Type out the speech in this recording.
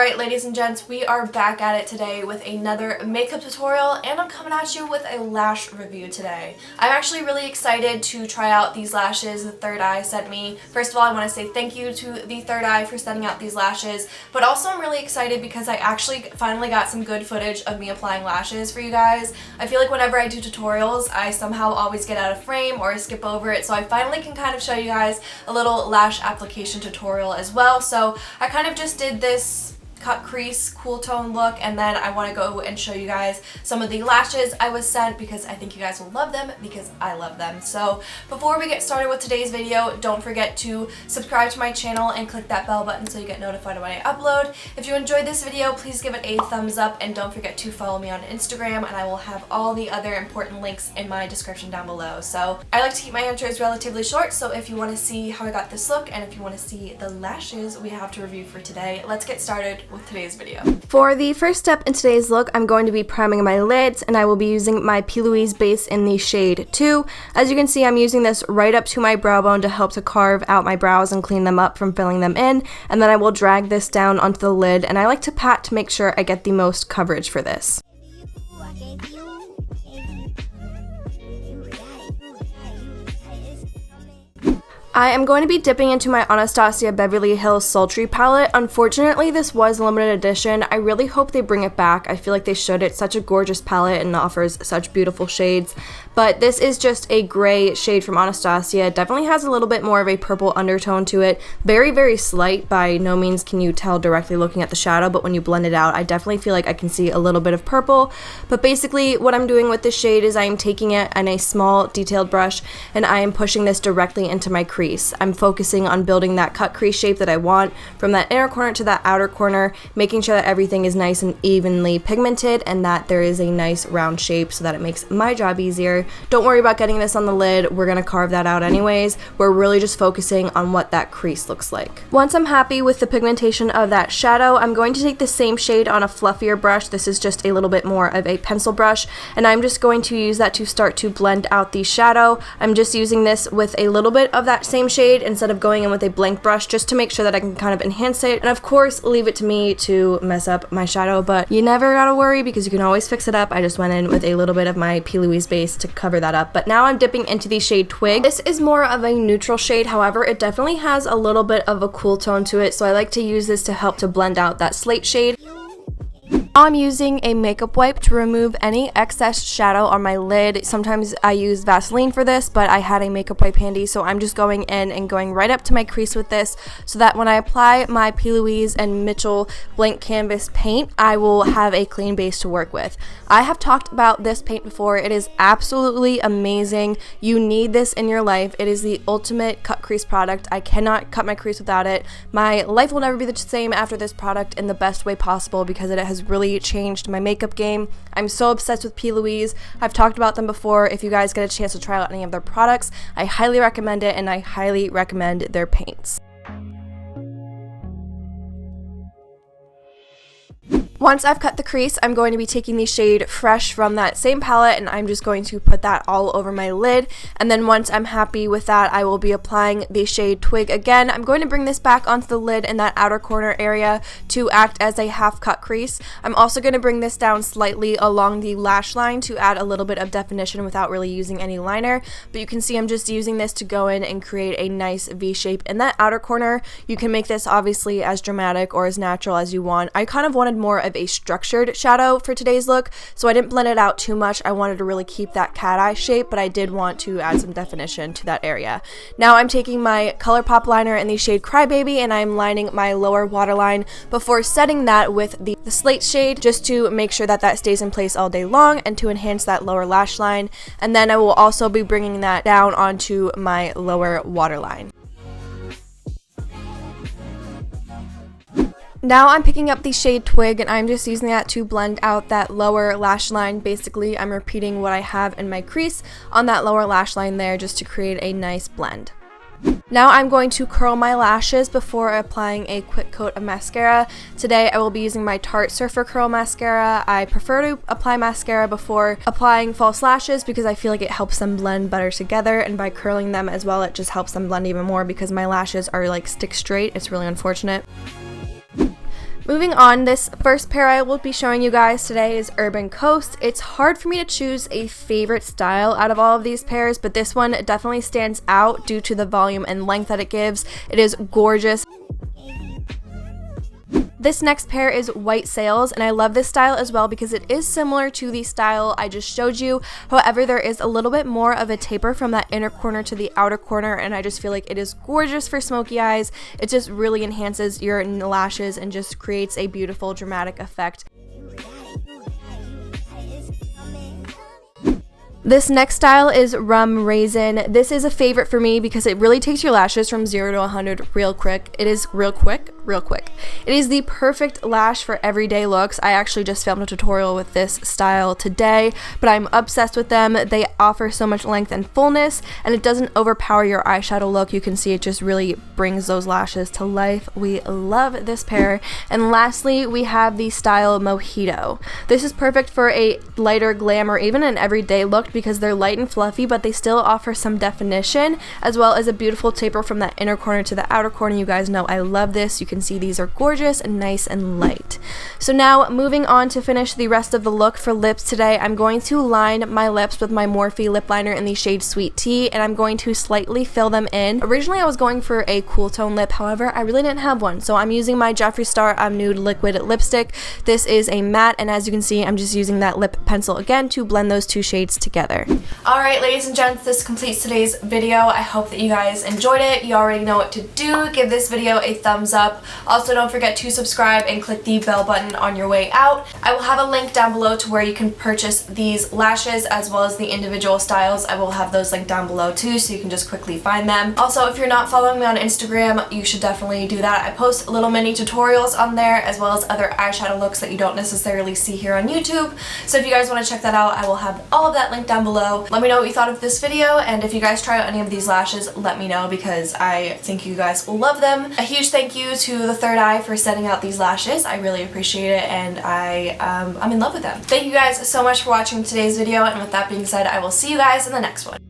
Alright ladies and gents, we are back at it today with another makeup tutorial, and I'm coming at you with a lash review today. I'm actually really excited to try out these lashes the Third Eye sent me. First of all, I want to say thank you to the Third Eye for sending out these lashes, but also I'm really excited because I actually finally got some good footage of me applying lashes for you guys. I feel like whenever I do tutorials, I somehow always get out of frame or I skip over it, so I finally can kind of show you guys a little lash application tutorial as well. So I kind of just did this cut crease cool tone look, and then I want to go and show you guys some of the lashes I was sent because I think you guys will love them because I love them. So before we get started with today's video, don't forget to subscribe to my channel and click that bell button so you get notified when I upload. If you enjoyed this video, please give it a thumbs up, and don't forget to follow me on Instagram, and I will have all the other important links in my description down below. So I like to keep my intros relatively short, so if you want to see how I got this look and if you want to see the lashes we have to review for today, let's get started with today's video. For the first step in today's look, I'm going to be priming my lids, and I will be using my P. Louise base in the shade 2. As you can see, I'm using this right up to my brow bone to help to carve out my brows and clean them up from filling them in, and then I will drag this down onto the lid, and I like to pat to make sure I get the most coverage for this. I am going to be dipping into my Anastasia Beverly Hills Sultry palette. Unfortunately, this was a limited edition. I really hope they bring it back. I feel like they should. It's such a gorgeous palette and offers such beautiful shades. But this is just a gray shade from Anastasia. It definitely has a little bit more of a purple undertone to it. Very, very slight. By no means can you tell directly looking at the shadow, but when you blend it out, I definitely feel like I can see a little bit of purple. But basically, what I'm doing with this shade is I am taking it in a small detailed brush, and I am pushing this directly into my crease. I'm focusing on building that cut crease shape that I want from that inner corner to that outer corner, making sure that everything is nice and evenly pigmented and that there is a nice round shape so that it makes my job easier. Don't worry about getting this on the lid. We're going to carve that out anyways. We're really just focusing on what that crease looks like. Once I'm happy with the pigmentation of that shadow, I'm going to take the same shade on a fluffier brush. This is just a little bit more of a pencil brush, and I'm just going to use that to start to blend out the shadow. I'm just using this with a little bit of that same shade instead of going in with a blank brush, just to make sure that I can kind of enhance it, and of course leave it to me to mess up my shadow, but you never gotta worry because you can always fix it up. I just went in with a little bit of my P. Louise base to cover that up. But now I'm dipping into the shade Twig. This is more of a neutral shade, however it definitely has a little bit of a cool tone to it, so I like to use this to help to blend out that slate shade. I'm using a makeup wipe to remove any excess shadow on my lid. Sometimes I use Vaseline for this, but I had a makeup wipe handy, so I'm just going in and going right up to my crease with this so that when I apply my P. Louise and Mitchell blank canvas paint, I will have a clean base to work with. I have talked about this paint before. It is absolutely amazing. You need this in your life. It is the ultimate cut crease product. I cannot cut my crease without it. My life will never be the same after this product in the best way possible because it has really changed my makeup game. I'm so obsessed with P. Louise. I've talked about them before. If you guys get a chance to try out any of their products, I highly recommend it, and I highly recommend their paints. Once I've cut the crease, I'm going to be taking the shade Fresh from that same palette, and I'm just going to put that all over my lid. And then once I'm happy with that, I will be applying the shade Twig again. I'm going to bring this back onto the lid in that outer corner area to act as a half cut crease. I'm also going to bring this down slightly along the lash line to add a little bit of definition without really using any liner. But you can see I'm just using this to go in and create a nice V shape in that outer corner. You can make this obviously as dramatic or as natural as you want. I kind of wanted more of a structured shadow for today's look, so I didn't blend it out too much. I wanted to really keep that cat eye shape, but I did want to add some definition to that area. Now I'm taking my ColourPop liner in the shade Crybaby, and I'm lining my lower waterline before setting that with the slate shade, just to make sure that that stays in place all day long and to enhance that lower lash line. And then I will also be bringing that down onto my lower waterline. Now I'm picking up the shade Twig, and I'm just using that to blend out that lower lash line. Basically, I'm repeating what I have in my crease on that lower lash line there just to create a nice blend. Now I'm going to curl my lashes before applying a quick coat of mascara. Today I will be using my Tarte Surfer Curl Mascara. I prefer to apply mascara before applying false lashes because I feel like it helps them blend better together, and by curling them as well it just helps them blend even more because my lashes are like stick straight. It's really unfortunate. Moving on, this first pair I will be showing you guys today is Urban Coast. It's hard for me to choose a favorite style out of all of these pairs, but this one definitely stands out due to the volume and length that it gives. It is gorgeous. This next pair is White Sails, and I love this style as well because it is similar to the style I just showed you. However, there is a little bit more of a taper from that inner corner to the outer corner, and I just feel like it is gorgeous for smoky eyes. It just really enhances your lashes and just creates a beautiful dramatic effect. This next style is Rum Raisin. This is a favorite for me because it really takes your lashes from 0 to 100 real quick. It is real quick. It is the perfect lash for everyday looks. I actually just filmed a tutorial with this style today, but I'm obsessed with them. They offer so much length and fullness, and it doesn't overpower your eyeshadow look. You can see it just really brings those lashes to life. We love this pair. And lastly, we have the style Mojito. This is perfect for a lighter glam or even an everyday look because they're light and fluffy, but they still offer some definition as well as a beautiful taper from that inner corner to the outer corner. You guys know I love this. You can see these are gorgeous and nice and light. So now moving on to finish the rest of the look for lips today, I'm going to line my lips with my Morphe lip liner in the shade Sweet Tea, and I'm going to slightly fill them in. Originally I was going for a cool tone lip, however I really didn't have one, so I'm using my Jeffree Star Nude Liquid Lipstick. This is a matte, and as you can see I'm just using that lip pencil again to blend those two shades together. Alright ladies and gents, this completes today's video. I hope that you guys enjoyed it. You already know what to do. Give this video a thumbs up. Also, don't forget to subscribe and click the bell button on your way out. I will have a link down below to where you can purchase these lashes as well as the individual styles. I will have those linked down below too, so you can just quickly find them. Also, if you're not following me on Instagram, you should definitely do that. I post little mini tutorials on there as well as other eyeshadow looks that you don't necessarily see here on YouTube. So if you guys want to check that out, I will have all of that linked down below. Let me know what you thought of this video, and if you guys try out any of these lashes, let me know because I think you guys will love them. A huge thank you to the Third Eye for setting out these lashes. I really appreciate it, and I'm in love with them. Thank you guys so much for watching today's video, and with that being said, I will see you guys in the next one.